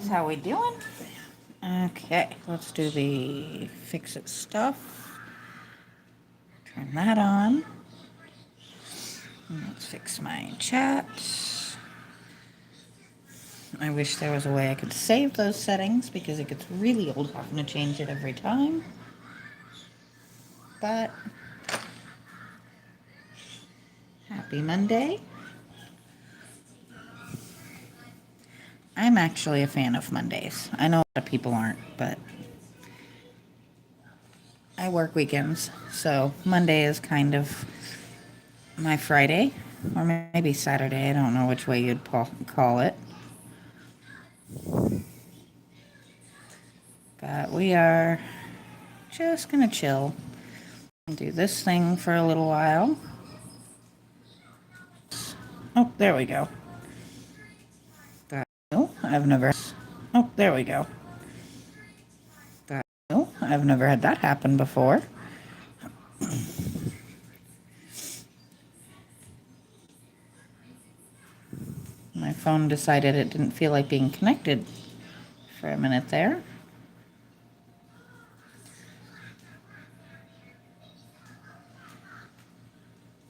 guys, how we doing? Okay, let's do the fix it stuff. Turn that on. And let's fix my chat. I wish there was a way I could save those settings because it gets really old having to change it every time. But happy Monday. I'm actually a fan of Mondays. I know a lot of people aren't, but I work weekends, so Monday is kind of my Friday, or maybe Saturday. I don't know which way you'd call it. But we are just gonna chill and do this thing for a little while. Oh, there we go. I've never. Oh, there we go. I've never had that happen before. My phone decided it didn't feel like being connected for a minute there.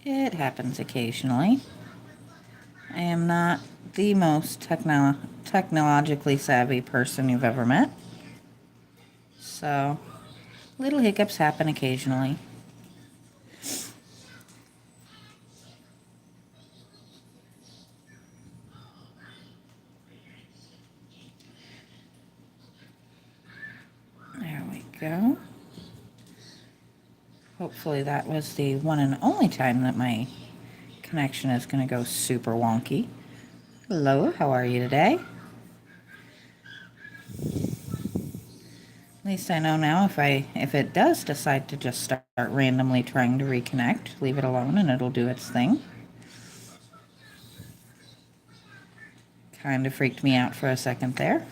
It happens occasionally. I am not the most technologically savvy person you've ever met. So, little hiccups happen occasionally. There we go. Hopefully that was the one and only time that my connection is going to go super wonky. Hello, how are you today? At least I know now if it does decide to just start randomly trying to reconnect, leave it alone and it'll do its thing. Kind of freaked me out for a second there.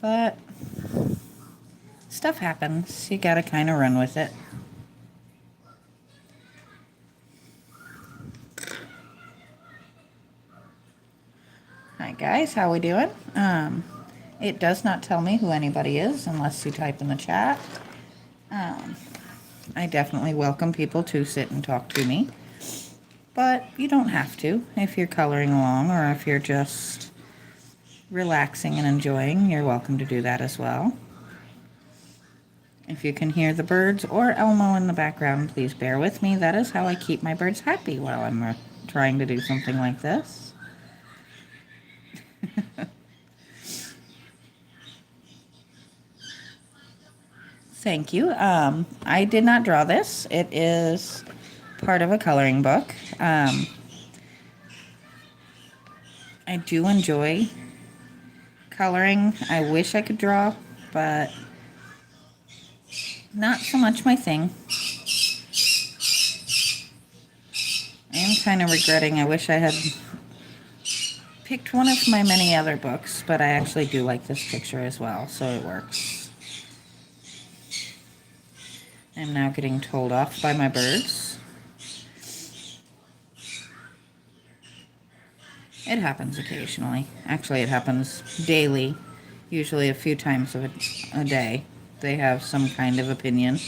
But stuff happens. You gotta kind of run with it. Hi guys, how we doing? It does not tell me who anybody is unless you type in the chat. I definitely welcome people to sit and talk to me, but you don't have to. If you're coloring along or if you're just relaxing and enjoying, you're welcome to do that as well. If you can hear the birds or Elmo in the background, please bear with me. That is how I keep my birds happy while I'm trying to do something like this. Thank you. I did not draw this. It is part of a coloring book. I do enjoy coloring. I wish I could draw, but not so much my thing. I am kind of regretting. I wish I had picked one of my many other books, but I actually do like this picture as well, so it works. I'm now getting told off by my birds. It happens occasionally. Actually, it happens daily, usually a few times a day. They have some kind of opinion.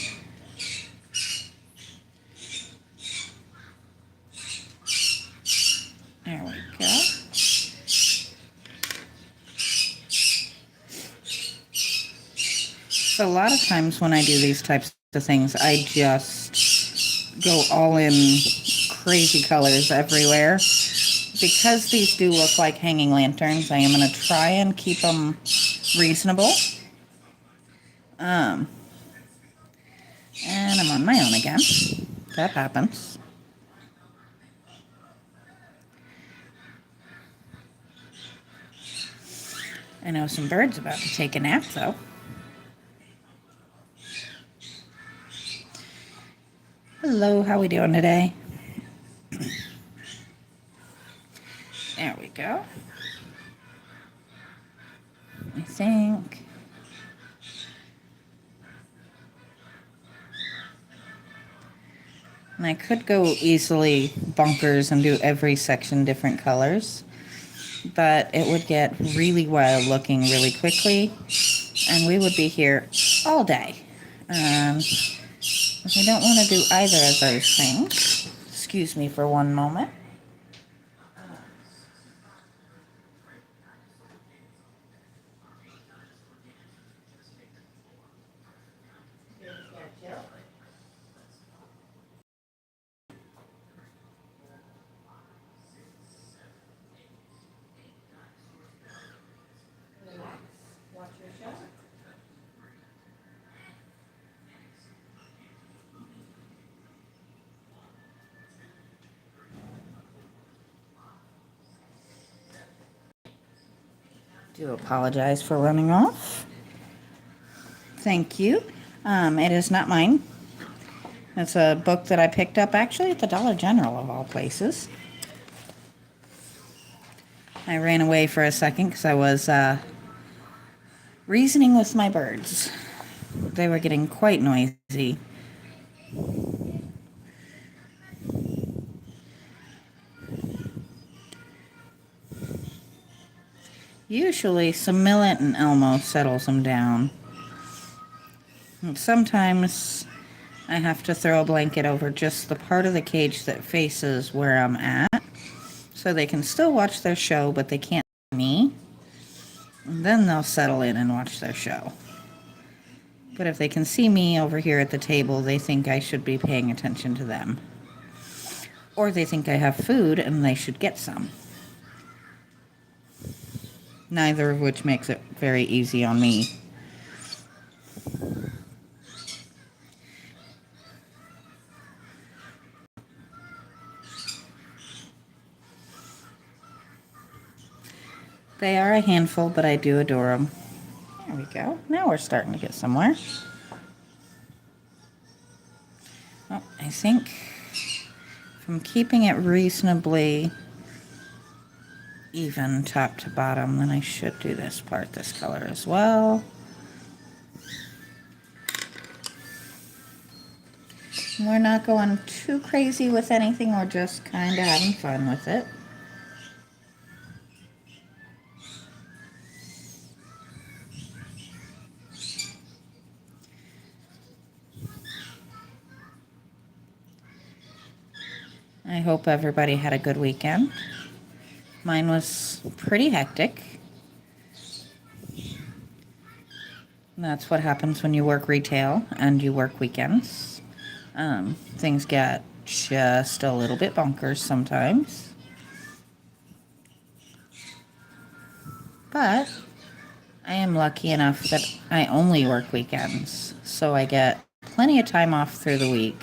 There we go. So a lot of times when I do these types of things, I just go all in crazy colors everywhere. Because these do look like hanging lanterns, I am going to try and keep them reasonable. And I'm on my own again. That happens. I know some birds about to take a nap, though. Hello, how we doing today? There we go. I think. And I could go easily bonkers and do every section different colors. but it would get really wild looking really quickly, and we would be here all day. We don't want to do either of those things. Excuse me for one moment. Do apologize for running off. Thank you. It is not mine. It's a book that I picked up actually at the Dollar General of all places. I ran away for a second because I was reasoning with my birds. They were getting quite noisy. Usually, Samillet and Elmo settles them down. Sometimes I have to throw a blanket over just the part of the cage that faces where I'm at, so they can still watch their show, but they can't see me. And then they'll settle in and watch their show. But if they can see me over here at the table, they think I should be paying attention to them. Or they think I have food and they should get some. Neither of which makes it very easy on me. They are a handful, but I do adore them. There we go. Now we're starting to get somewhere. Oh, I think if I'm keeping it reasonably even top to bottom, then I should do this part this color as well. We're not going too crazy with anything, we're just kind of having fun with it. I hope everybody had a good weekend. Mine was pretty hectic. That's what happens when you work retail and you work weekends. Things get just a little bit bonkers sometimes. But I am lucky enough that I only work weekends, so I get plenty of time off through the week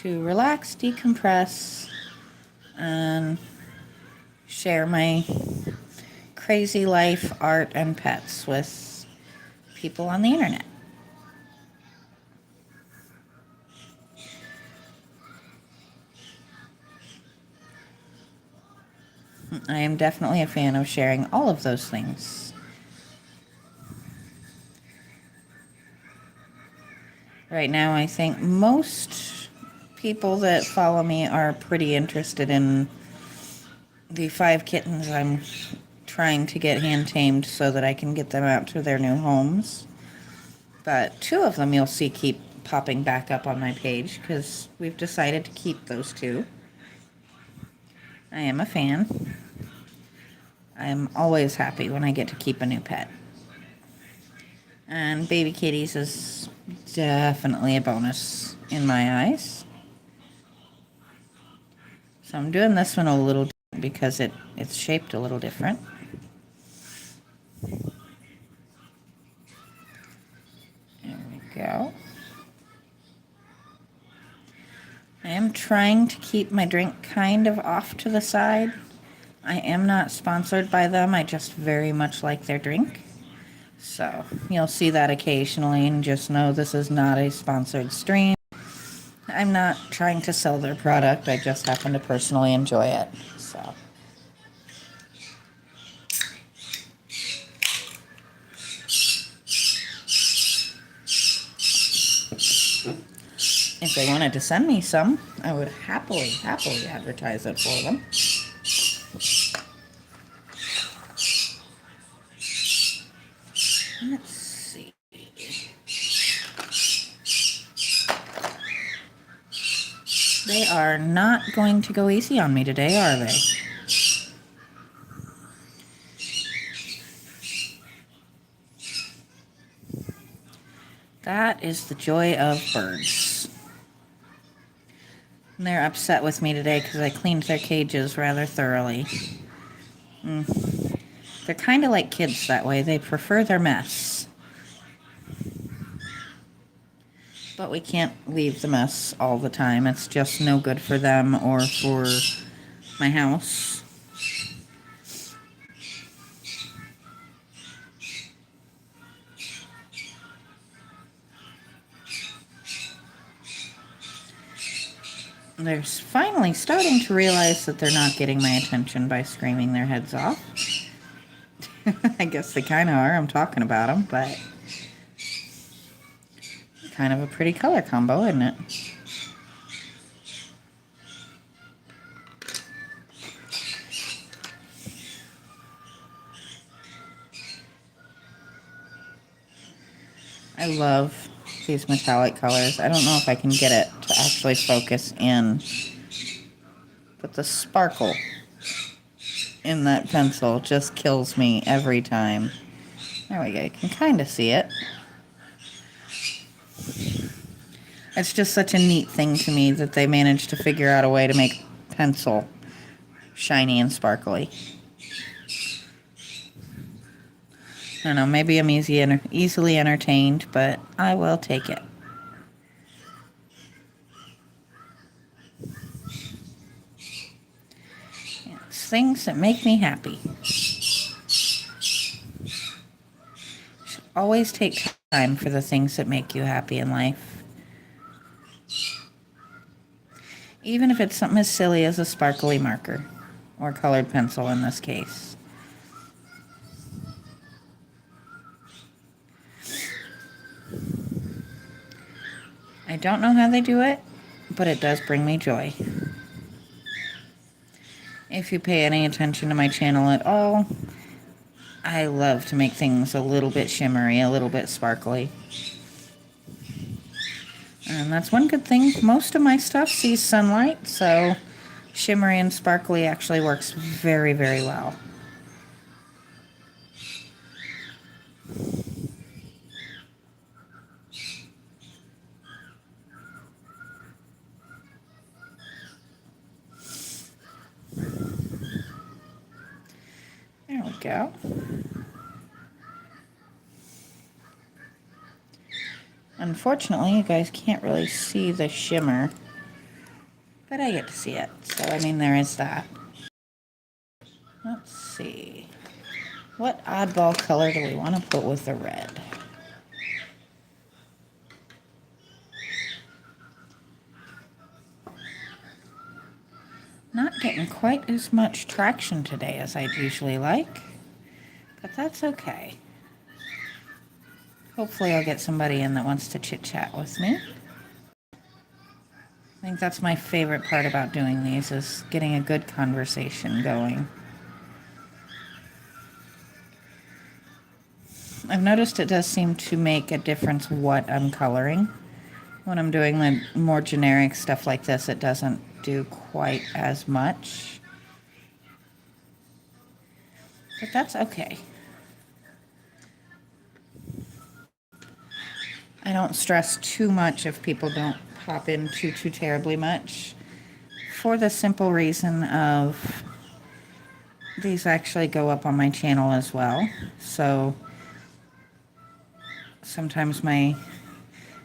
to relax, decompress, and share my crazy life, art, and pets with people on the internet. I am definitely a fan of sharing all of those things. Right now, I think most people that follow me are pretty interested in the 5 kittens I'm trying to get hand tamed so that I can get them out to their new homes. But 2 of them you'll see keep popping back up on my page because we've decided to keep those 2. I am a fan. I am always happy when I get to keep a new pet. And baby kitties is definitely a bonus in my eyes. So I'm doing this one a little different because it's shaped a little different. There we go. I am trying to keep my drink kind of off to the side. I am not sponsored by them. I just very much like their drink. So you'll see that occasionally and just know this is not a sponsored stream. I'm not trying to sell their product. I just happen to personally enjoy it. So if they wanted to send me some, I would happily advertise it for them. are not going to go easy on me today, are they? That is the joy of birds. And they're upset with me today because I cleaned their cages rather thoroughly. They're kind of like kids that way. They prefer their mess. But we can't leave the mess all the time. It's just no good for them or for my house. They're finally starting to realize that they're not getting my attention by screaming their heads off. I guess they kind of are. I'm talking about them, but kind of a pretty color combo, isn't it? I love these metallic colors. I don't know if I can get it to actually focus in, but the sparkle in that pencil just kills me every time. There we go. You can kind of see it. It's just such a neat thing to me that they managed to figure out a way to make pencil shiny and sparkly. I don't know, maybe I'm easily entertained, but I will take it. It's things that make me happy. Should always take time for the things that make you happy in life. Even if it's something as silly as a sparkly marker, or colored pencil in this case. I don't know how they do it, but it does bring me joy. If you pay any attention to my channel at all, I love to make things a little bit shimmery, a little bit sparkly. And that's one good thing. Most of my stuff sees sunlight, so shimmery and sparkly actually works very, very well. There we go. Unfortunately, you guys can't really see the shimmer, but I get to see it. So, I mean, there is that. Let's see. What oddball color do we want to put with the red? Not getting quite as much traction today as I'd usually like, but that's okay. Hopefully I'll get somebody in that wants to chit-chat with me. I think that's my favorite part about doing these, is getting a good conversation going. I've noticed it does seem to make a difference what I'm coloring. When I'm doing the more generic stuff like this, it doesn't do quite as much. But that's okay. I don't stress too much if people don't pop in too terribly much, for the simple reason of these actually go up on my channel as well. So sometimes my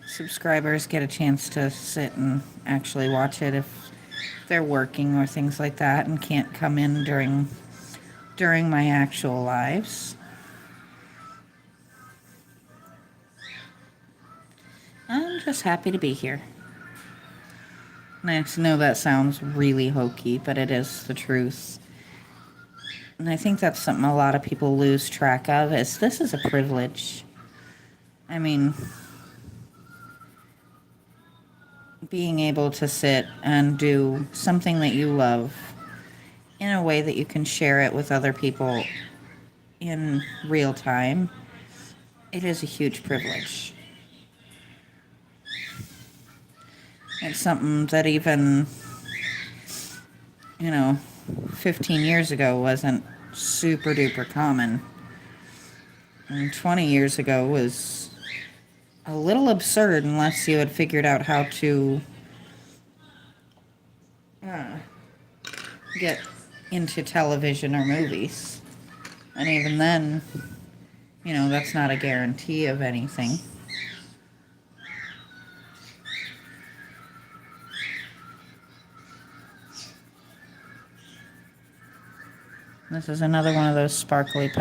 subscribers get a chance to sit and actually watch it if they're working or things like that and can't come in during my actual lives. I'm just happy to be here. And I know that sounds really hokey, but it is the truth. And I think that's something a lot of people lose track of, is this is a privilege. I mean, being able to sit and do something that you love in a way that you can share it with other people in real time, it is a huge privilege. It's something that even you know, 15 years ago wasn't super duper common. And 20 years ago was a little absurd unless you had figured out how to get into television or movies. And even then, that's not a guarantee of anything. This is another one of those sparkly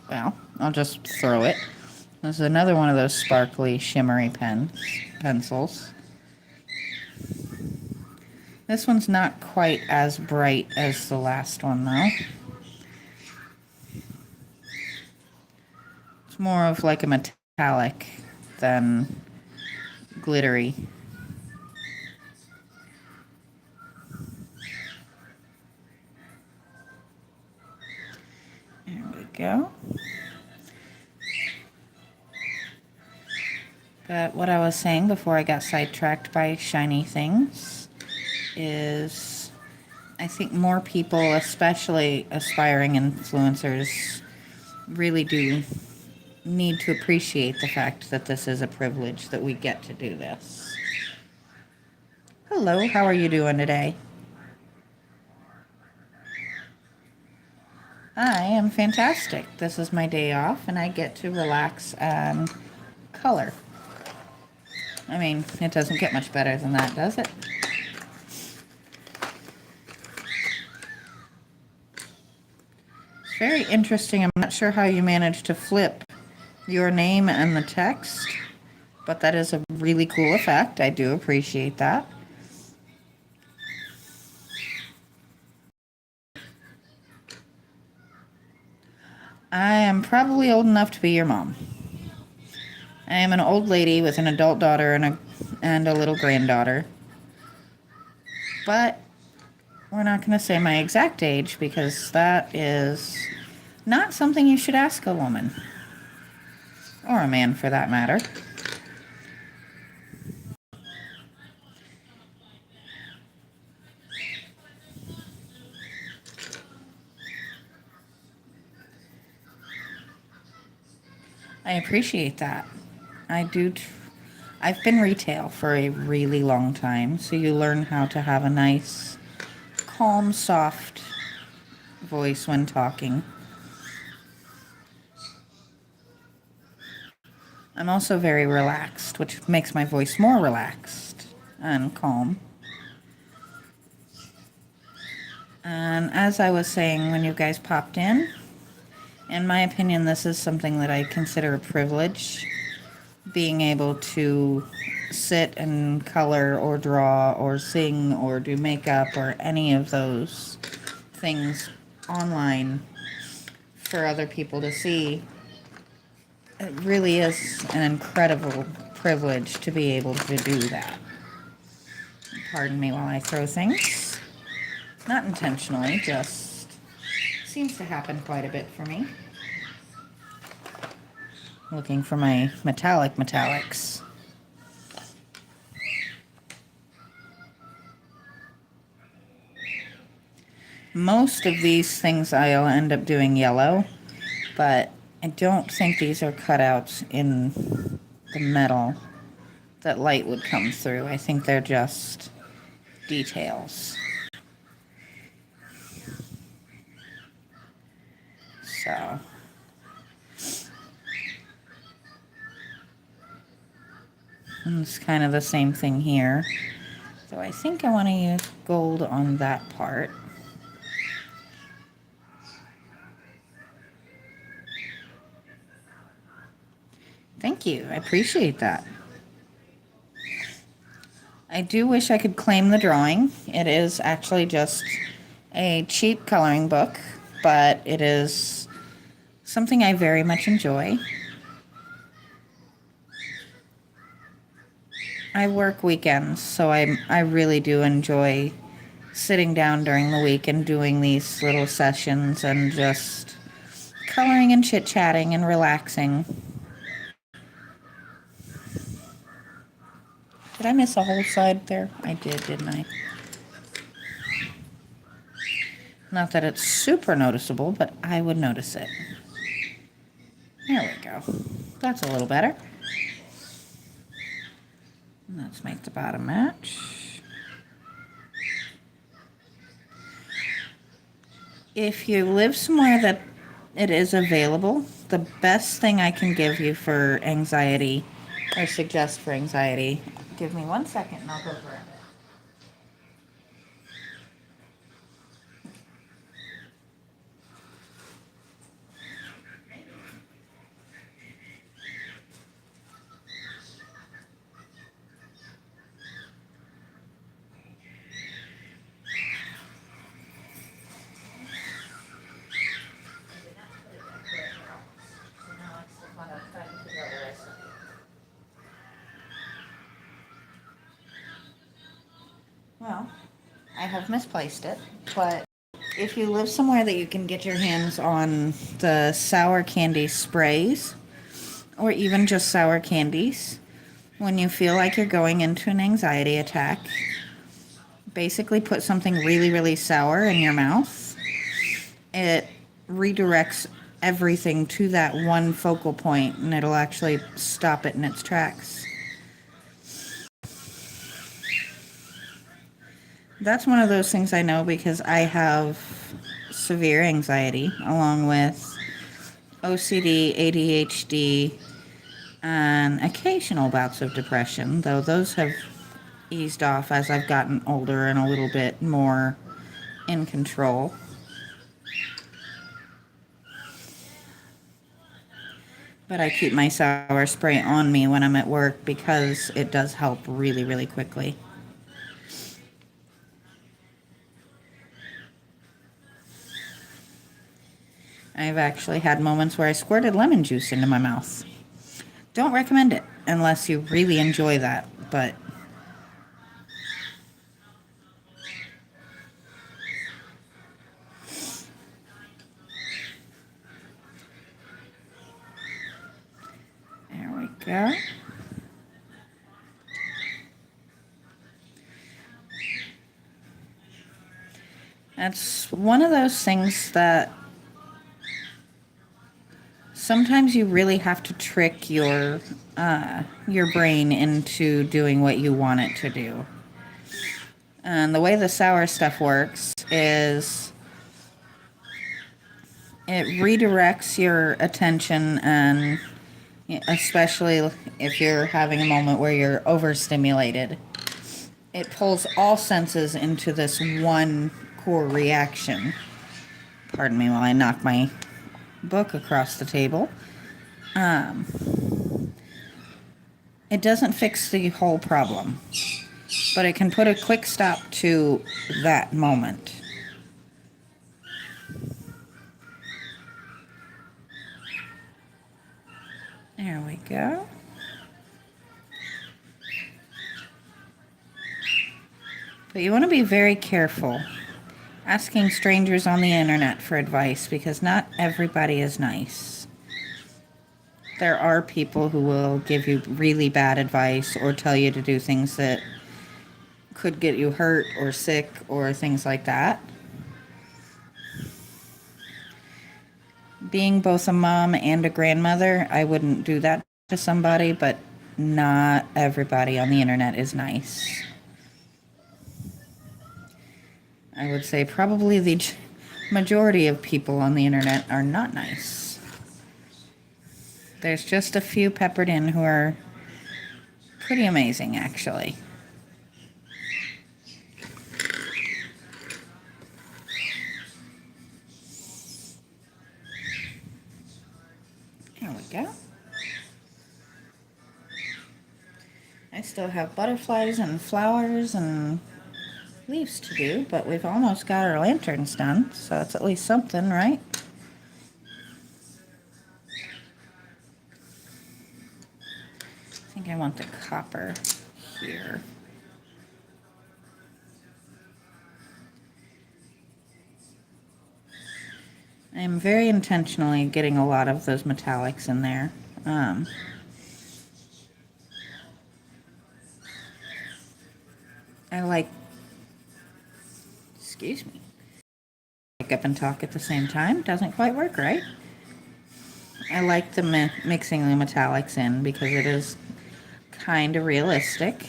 well, I'll just throw it. This is another one of those sparkly, shimmery pencils. This one's not quite as bright as the last one, though. It's more of like a metallic than glittery. There we go. But what I was saying before I got sidetracked by shiny things is I think more people, especially aspiring influencers, really do need to appreciate the fact that this is a privilege that we get to do this. Hello, how are you doing today? I am fantastic. This is my day off and I get to relax and color. I mean, it doesn't get much better than that, does it? It's very interesting. I'm not sure how you managed to flip your name and the text, but that is a really cool effect. I do appreciate that. I am probably old enough to be your mom. I am an old lady with an adult daughter and a little granddaughter. But we're not going to say my exact age because that is not something you should ask a woman. Or a man, for that matter. I appreciate that. I do. I've been retail for a really long time, so you learn how to have a nice, calm, soft voice when talking. I'm also very relaxed, which makes my voice more relaxed and calm. And as I was saying when you guys popped in my opinion, this is something that I consider a privilege. Being able to sit and color or draw or sing or do makeup or any of those things online for other people to see. It really is an incredible privilege to be able to do that. Pardon me while I throw things. Not intentionally, just seems to happen quite a bit for me. Looking for my metallics. Most of these things I'll end up doing yellow, but I don't think these are cutouts in the metal that light would come through. I think they're just details. So and it's kind of the same thing here. So I think I want to use gold on that part. Thank you. I appreciate that. I do wish I could claim the drawing. It is actually just a cheap coloring book, but it is something I very much enjoy. I work weekends, so I really do enjoy sitting down during the week and doing these little sessions and just coloring and chit-chatting and relaxing. Did I miss a whole side there? I did, didn't I? Not that it's super noticeable, but I would notice it. There we go. That's a little better. Let's make the bottom match. If you live somewhere that it is available, the best thing I can give you for anxiety, or suggest for anxiety, give me 1 second and I'll go grab it. Well, I have misplaced it, but if you live somewhere that you can get your hands on the sour candy sprays, or even just sour candies, when you feel like you're going into an anxiety attack, basically put something really, really sour in your mouth. It redirects everything to that one focal point, and it'll actually stop it in its tracks. That's one of those things I know because I have severe anxiety along with OCD, ADHD, and occasional bouts of depression, though those have eased off as I've gotten older and a little bit more in control. But I keep my sour spray on me when I'm at work because it does help really, really quickly. I've actually had moments where I squirted lemon juice into my mouth. Don't recommend it unless you really enjoy that, but there we go. That's one of those things that sometimes you really have to trick your brain into doing what you want it to do. And the way the sour stuff works is it redirects your attention, and especially if you're having a moment where you're overstimulated, it pulls all senses into this one core reaction. Pardon me while I knock my book across the table. It doesn't fix the whole problem, but it can put a quick stop to that moment. There we go. But you want to be very careful asking strangers on the internet for advice because not everybody is nice. There are people who will give you really bad advice or tell you to do things that could get you hurt or sick or things like that. Being both a mom and a grandmother, I wouldn't do that to somebody, but not everybody on the internet is nice. I would say probably the majority of people on the internet are not nice. There's just a few peppered in who are pretty amazing, actually. There we go. I still have butterflies and flowers and leaves to do, but we've almost got our lanterns done, so it's at least something, right? I think I want the copper here. I'm very intentionally getting a lot of those metallics in there. I like, excuse me, up and talk at the same time. Doesn't quite work, right? I like the mixing the metallics in because it is kind of realistic.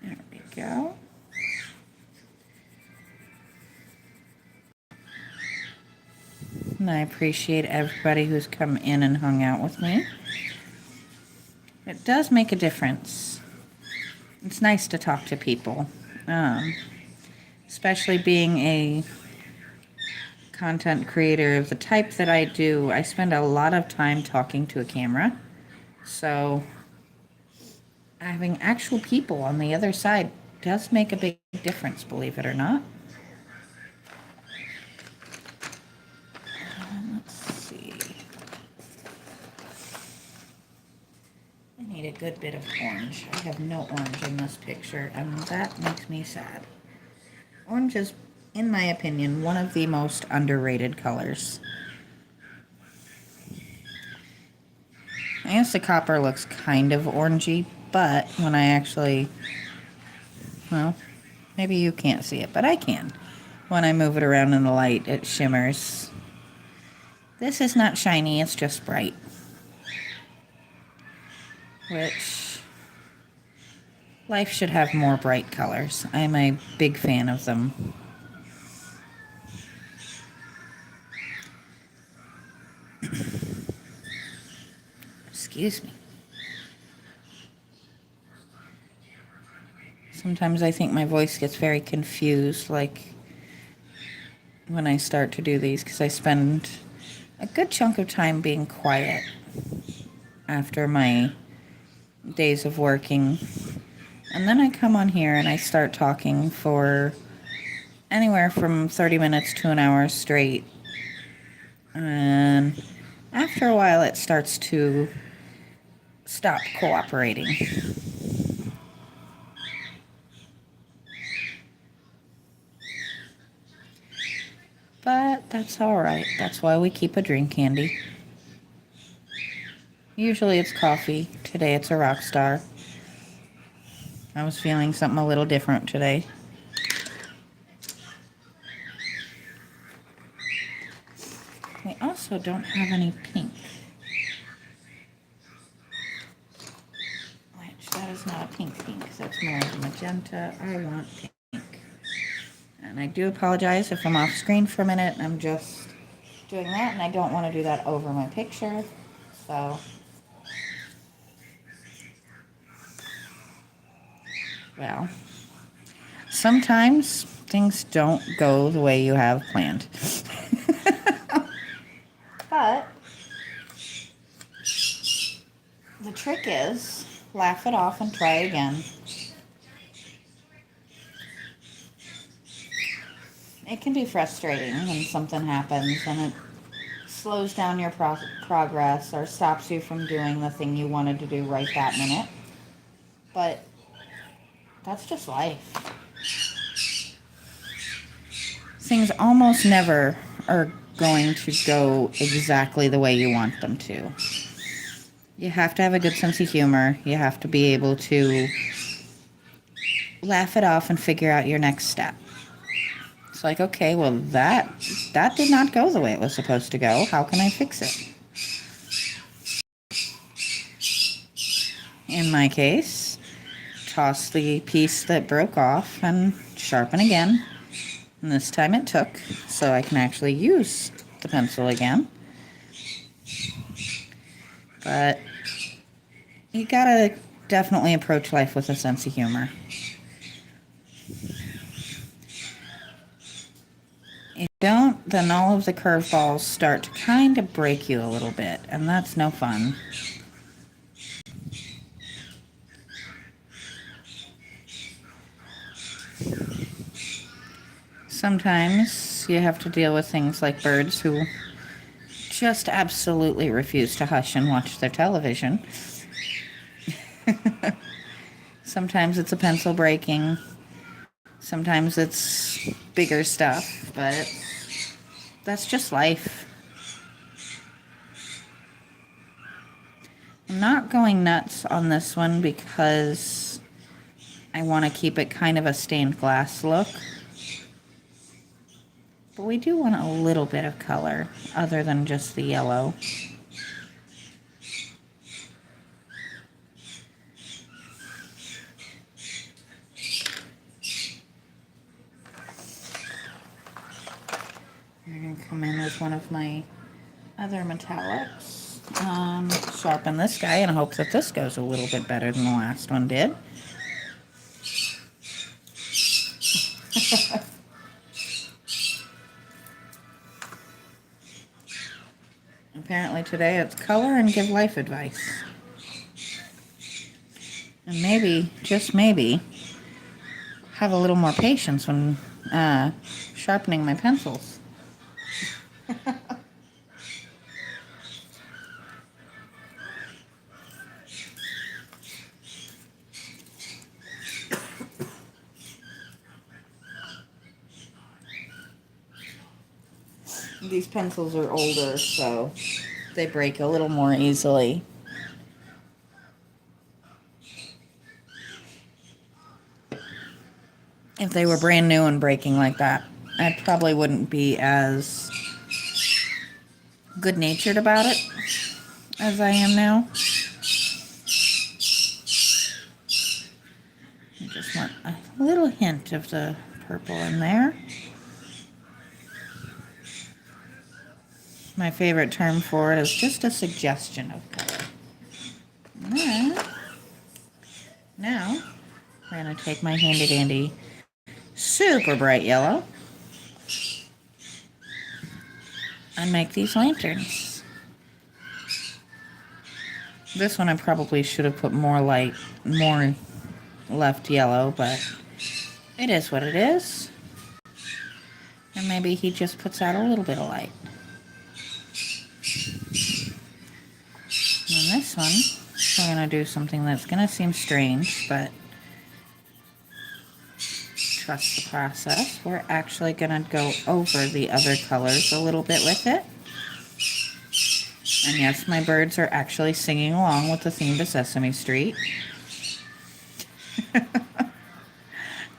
There we go. And I appreciate everybody who's come in and hung out with me. It does make a difference. It's nice to talk to people, especially being a content creator of the type that I do. I spend a lot of time talking to a camera, so having actual people on the other side does make a big difference, believe it or not. Let's see. I need a good bit of orange. I have no orange in this picture, and that makes me sad. Orange is, in my opinion, one of the most underrated colors. I guess the copper looks kind of orangey, but when I actually, well, maybe you can't see it, but I can. When I move it around in the light, it shimmers. This is not shiny, it's just bright. Which, life should have more bright colors. I'm a big fan of them. Excuse me. Sometimes I think my voice gets very confused, like when I start to do these, because I spend a good chunk of time being quiet after my days of working. And then I come on here and I start talking for anywhere from 30 minutes to an hour straight. And after a while, it starts to stop cooperating. But that's all right. That's why we keep a drink handy. Usually it's coffee. Today it's a Rockstar. I was feeling something a little different today. We also don't have any pink. Which, that is not a pink, that's more of a magenta. I want pink. And I do apologize if I'm off screen for a minute. I'm just doing that, and I don't want to do that over my picture. So, well, sometimes things don't go the way you have planned. But the trick is laugh it off and try again. It can be frustrating when something happens and it slows down your progress or stops you from doing the thing you wanted to do right that minute. But that's just life. Things almost never are going to go exactly the way you want them to. You have to have a good sense of humor. You have to be able to laugh it off and figure out your next step. It's like, okay, well, that did not go the way it was supposed to go. How can I fix it? In my case, toss the piece that broke off and sharpen again. And this time it took, so I can actually use the pencil again. But you gotta definitely approach life with a sense of humor. If you don't, then all of the curveballs start to kind of break you a little bit, and that's no fun. Sometimes you have to deal with things like birds who just absolutely refuse to hush and watch their television. Sometimes it's a pencil breaking. Sometimes it's bigger stuff, but that's just life. And not going nuts on this one because I want to keep it kind of a stained glass look. But we do want a little bit of color other than just the yellow. I'm going to come in with one of my other metallics. Sharpen this guy and hope that this goes a little bit better than the last one did. Apparently today it's color and give life advice. And maybe, just maybe, have a little more patience when sharpening my pencils. These pencils are older, so they break a little more easily. If they were brand new and breaking like that, I probably wouldn't be as good-natured about it as I am now. I just want a little hint of the purple in there. My favorite term for it is just a suggestion of color. Now, we're going to take my handy dandy super bright yellow and make these lanterns. This one I probably should have put more left yellow, but it is what it is. And maybe he just puts out a little bit of light. And this one, we're going to do something that's going to seem strange, but trust the process. We're actually going to go over the other colors a little bit with it. And yes, my birds are actually singing along with the theme to Sesame Street.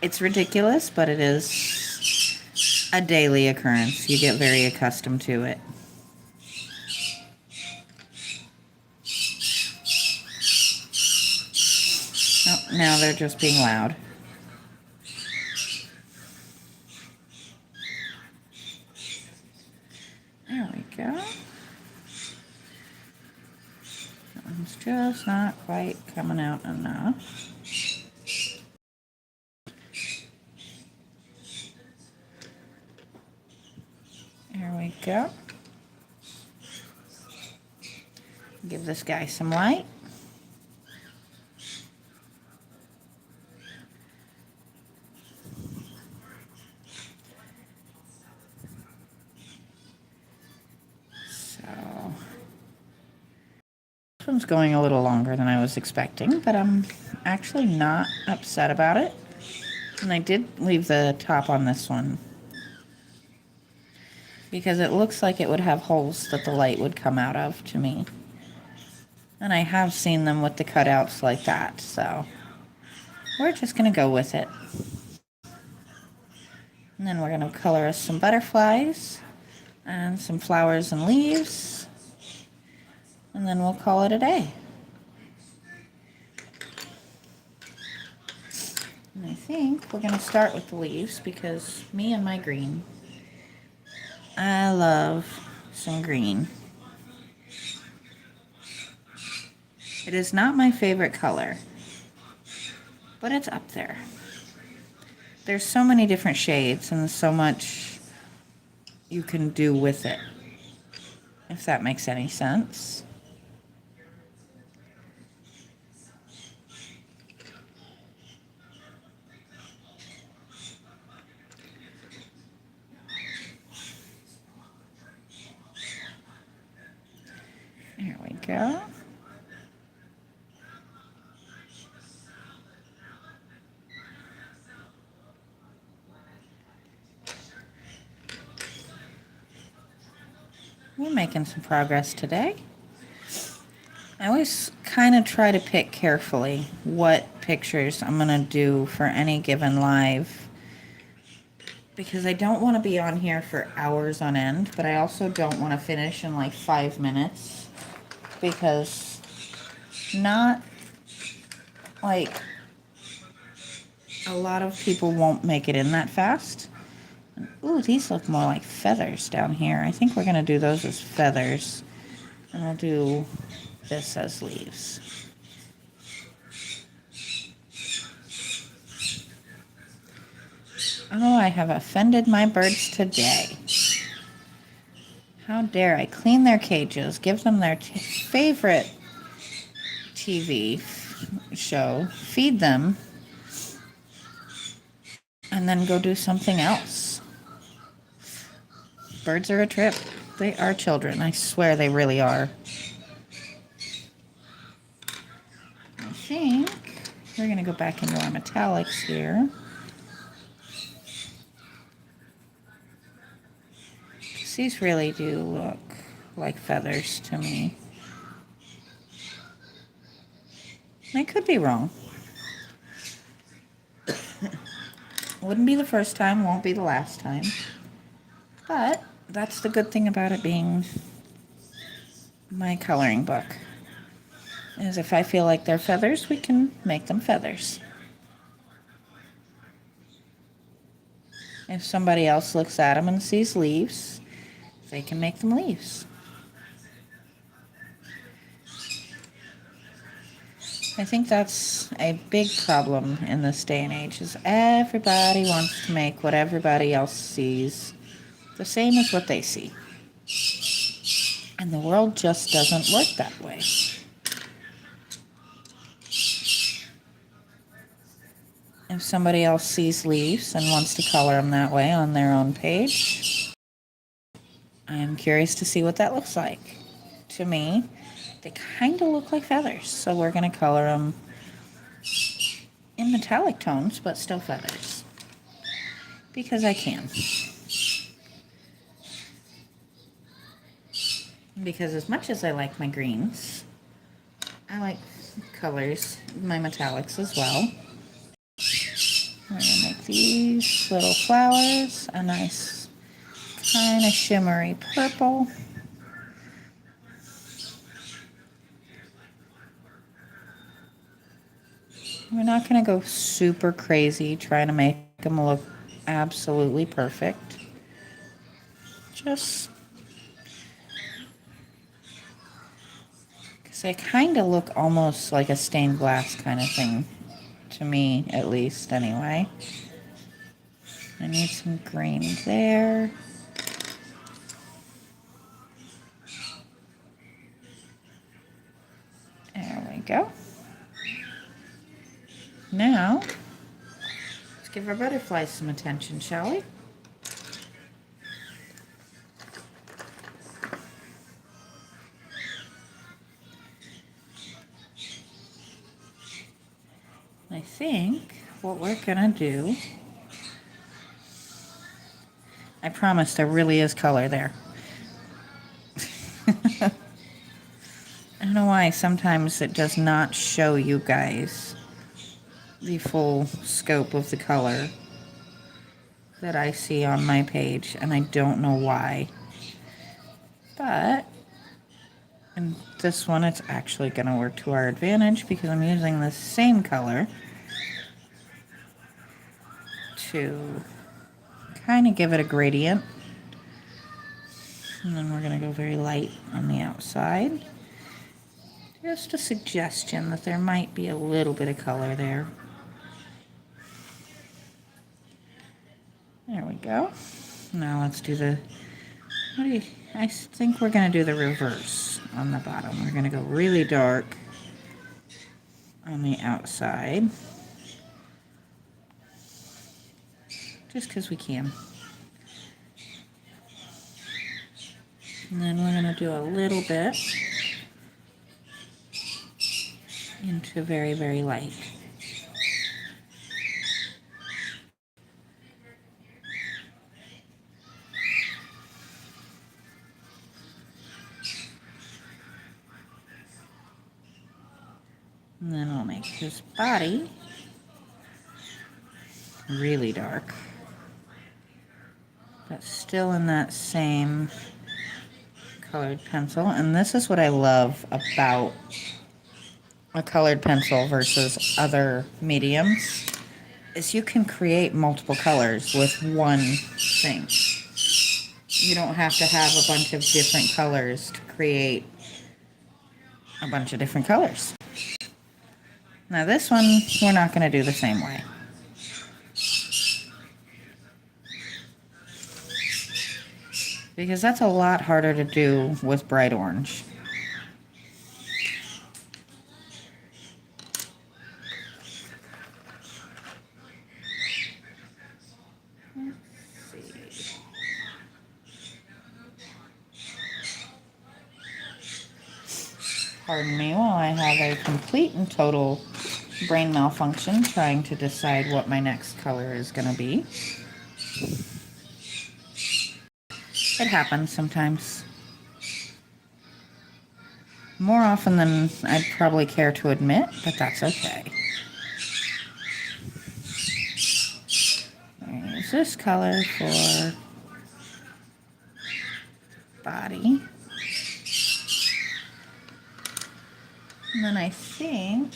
It's ridiculous, but it is a daily occurrence. You get very accustomed to it. Oh, now they're just being loud. There we go. That one's just not quite coming out enough. There we go. Give this guy some light. This one's going a little longer than I was expecting, but I'm actually not upset about it. And I did leave the top on this one because it looks like it would have holes that the light would come out of to me. And I have seen them with the cutouts like that, so we're just going to go with it. And then we're going to color us some butterflies and some flowers and leaves. And then we'll call it a day. And I think we're going to start with the leaves because me and my green. I love some green. It is not my favorite color, but it's up there. There's so many different shades and so much you can do with it, if that makes any sense. There we go. We're making some progress today. I always kind of try to pick carefully what pictures I'm going to do for any given live, because I don't want to be on here for hours on end, but I also don't want to finish in like 5 minutes, because not like a lot of people won't make it in that fast. Ooh, these look more like feathers down here. I think we're going to do those as feathers, and we'll do this as leaves. Oh, I have offended my birds today. How dare I clean their cages, give them their favorite TV show, feed them, and then go do something else. Birds are a trip. They are children. I swear they really are. I think we're going to go back into our metallics here. These really do look like feathers to me. I could be wrong. Wouldn't be the first time, won't be the last time. But that's the good thing about it being my coloring book, is if I feel like they're feathers, we can make them feathers. If somebody else looks at them and sees leaves, they can make them leaves. I think that's a big problem in this day and age, is everybody wants to make what everybody else sees the same as what they see. And the world just doesn't work that way. If somebody else sees leaves and wants to color them that way on their own page, I'm curious to see what that looks like. To me, they kind of look like feathers, so we're going to color them in metallic tones, but still feathers, because I can. Because as much as I like my greens, I like colors, my metallics as well. We're going to make these little flowers a nice kind of shimmery purple. We're not going to go super crazy trying to make them look absolutely perfect. Just because they kind of look almost like a stained glass kind of thing, to me at least anyway. I need some green there. There we go. Now, let's give our butterflies some attention, shall we? I think what we're gonna do, I promise there really is color there. I don't know why sometimes it does not show you guys the full scope of the color that I see on my page, and I don't know why. But in this one, it's actually going to work to our advantage, because I'm using the same color to kind of give it a gradient. And then we're going to go very light on the outside. Just a suggestion that there might be a little bit of color there. There we go. Now let's do the, I think we're going to do the reverse on the bottom. We're going to go really dark on the outside, just because we can. And then we're going to do a little bit into very, very light. And then I'll make his body really dark, but still in that same colored pencil. And this is what I love about a colored pencil versus other mediums, is you can create multiple colors with one thing. You don't have to have a bunch of different colors to create a bunch of different colors. Now this one, we're not going to do the same way. Because that's a lot harder to do with bright orange. Pardon me while I have a complete and total brain malfunction trying to decide what my next color is going to be. It happens sometimes. More often than I'd probably care to admit, but that's okay. Use this color for body. And then I think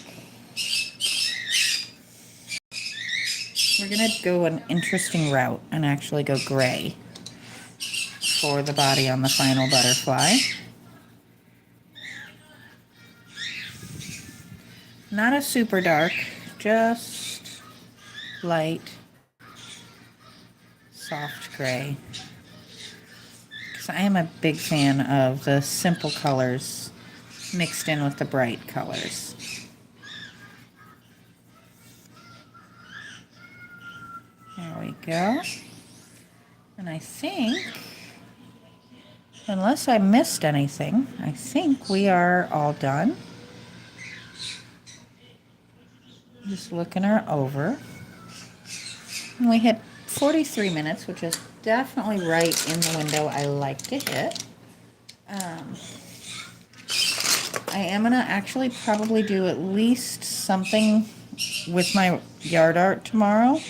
we're going to go an interesting route and actually go gray for the body on the final butterfly. Not a super dark, just light, soft gray. Because I am a big fan of the simple colors mixed in with the bright colors. There we go. And I think, unless I missed anything, I think we are all done. Just looking her over. And we hit 43 minutes, which is definitely right in the window I like to hit. I am going to actually probably do at least something with my yard art tomorrow,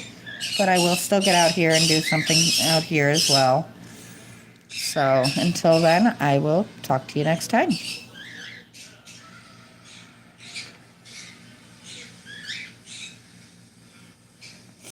but I will still get out here and do something out here as well. So until then, I will talk to you next time.